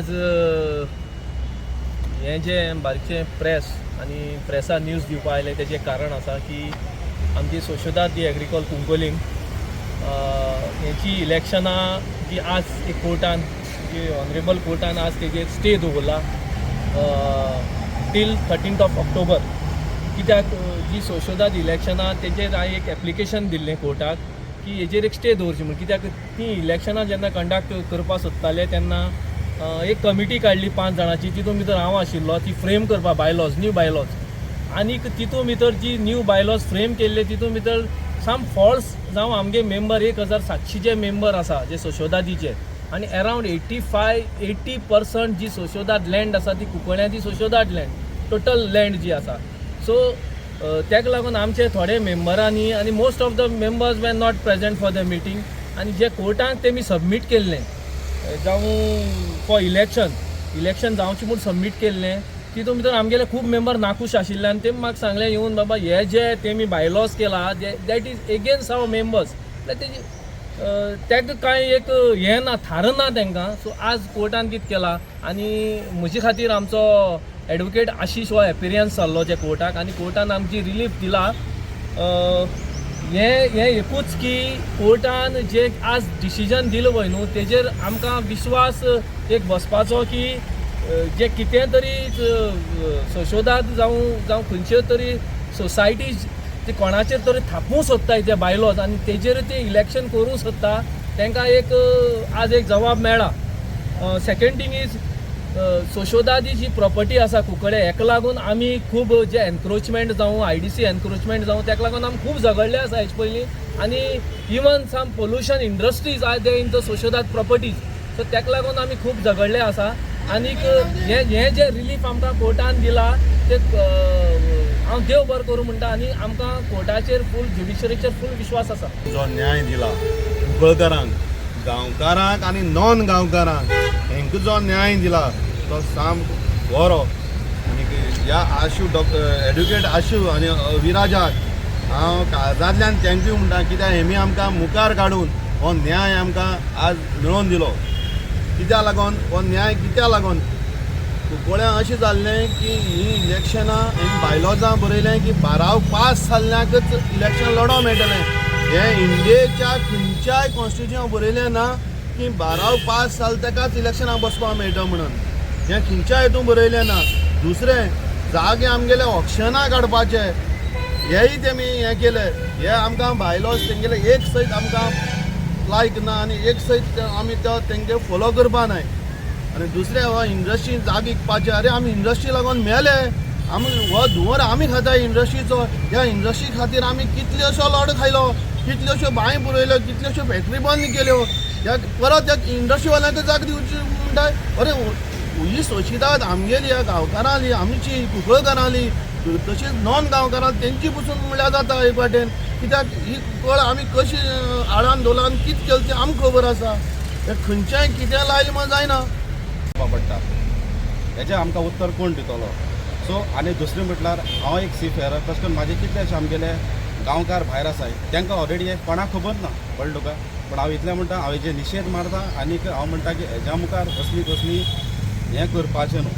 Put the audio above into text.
आज हे जे बारीकशें प्रेस आनी प्रेसा न्यूज दिवपा आयले तेजें कारण आसा की आमची सोशोदाद दी एग्रीकॉल कुंकोलीम हेची इलेक्शनां जी आज एक कोर्टान जी ऑनरेबल कोर्टान आज तेजेर स्टे दवरला टील 13th ऑक्टोबर. कित्याक जी सोशोदाद इलेक्शनां तेजेर हांवें एक एप्लिकेशन दिल्लें कोर्टाक की हेजेर एक स्टे दवरची म्हण. कित्याक ती इलेक्शनां जेन्ना कंडक्ट करपा सोदताले तेन्ना एक कमिटी काडली 5 जाणांची. तितून भितर हांव आशिल्लो ती फ्रेम करपा बायलॉज न्यू बायलॉज आनीक तितून भितर जी न्यू बायलॉज फ्रेम केल्ले तितून भितर साम फॉल्स जावं आमगे मेंबर 1700 जे मेंबर आसा जे सोशोदादीचे आनी अरावंड 80% जी सोशोदाद लँड आसा ती कुंकळ्याची सोशोदाद लँड टोटल लँड जी आसा. सो तेका लागून आमचे थोडे मेंबरांनी आनी most of the members were not present for the meeting आनी जे कोर्टाक तेमी सबमीट केल्लें जावं फॉर इलेक्शन जावचें म्हूण सबमीट केल्लें तितून भितर आमगेले खूब मेंबर नाखूश आशिल्ले आनी तेमी म्हाका सांगलें येवन बाबा हे जे तेमी बायलॉज केला that is against our members तेजी तेका कांय एक हें ना थार ना तेंकां. सो आज कोर्टान कितें केलां आनी म्हजे खातीर आमचो एडवोकेट आशीश हो एपिरियन्स जाल्लो जे कोर्टाक आनी कोर्टान आमची रिलीफ दिला. हें एकूच की कोर्टान जे आज डिसिजन दिलें पळय न्हू तेजेर आमकां विश्वास एक बसपाचो की जे कितें तरी सोशोदाद जावं खंयच्यो तरी सोसायटीज ते कोणाचेर तरी थापूंक सोदताय ते बायलॉज आनी तेजेर ते इलेक्शन करूंक सोदता तांकां एक आज एक जबाब मेळ्ळा. सेकंड थिंग इज सोशोदादी जी प्रॉपर्टी आसा कुंकळे हेका लागून आमी खूब जे एनक्रोचमेंट जावं IDC एनक्रोचमेंट जावं तेका लागून आमी खूब झगडले आसा हेजे पयलीं आनी even some pollution industries are there in the सोशोदाद प्रॉपर्टीज. सो तेका लागून आमी खूब झगडले आसा आनीक हे जे रिलीफ आमकां कोर्टान दिला ते हांव देव बरें करूं म्हणटा आनी आमकां कोर्टाचेर फूल ज्युडिशरीचेर फूल विश्वास आसा. जो न्याय दिला कुंकळकारांक गांवकारांक आनी नॉन गांवकारांक हेंका जो न्याय दिला तो सामको बरो. आनी ह्या आशू एडवोकेट आशू आनी विराजाक हांव काळजांतल्यान थँक्यू म्हणटा कित्याक हेमी आमकां मुखार काडून हो न्याय आमकां आज मेळोवन दिलो. कित्याक लागून हो न्याय कित्याक लागून कुंकळ्यां अशें जाल्लें की हीं इलेक्शनां बायलॉजां बरयलें की 12 पास जाल्ल्याकच इलेक्शन लडोवं मेळटलें. हें इंडियेच्या खंयच्याय कॉन्स्टिट्युशनाक बरयलें ना की 12 पास जाल तेकाच इलेक्शनाक बसपाक मेळटा म्हणून. हें खंयच्या हितून बरयलें ना. दुसरें जागे आमगेले ऑप्शनां काडपाचे हेंय तेमी हें केलें. हे आमकां बायलॉज तेंगेले एक सयत आमकां लायक ना आनी एक सयत आमी तो तेंगे फॉलो करपा नाय. आनी दुसरें हो इंडस्ट्री जागे विकपाचे अरे आमी इंडस्ट्री लागून मेले आमी हो धुंवर आमी खाता इंडस्ट्रीचो. ह्या इंडस्ट्री खातीर आमी कितल्योश्यो लॉड खायलो कितल्योश्यो बांय पुरयल्यो कितल्योश्यो फॅक्टरी बंद केल्यो. ह्या परत ह्या इंडस्ट्रीवाल्यांक जाग दिवची म्हणटाय. अरे ही सोशिदाद आमगेली ह्या गांवकारांली आमची कुंकळकारांली तशीच नॉन गांवकारां तेंची पसून म्हणल्यार जाता एक वाटेन. कित्याक ही कुंकळ आमी कशी आडान दोलान कितें केलें तें आमकां खबर आसा. हे खंयच्याय कितें लायलें म्हण जायना पडटा. हेजें आमकां उत्तर कोण दितलो. सो आनी दुसरें म्हटल्यार हांव एक सीफेअर तशें करून म्हाजे कितलेशे आमगेले गांवकार भायर आसाय तांकां ऑलरेडी हे कोणाक खबर ना कळ्ळें तुका. पण हांव इतलें म्हणटा हांव हेजे निशेध मारता आनीक हांव म्हणटा की हेज्या मुखार कसली हें करपाचें न्हू.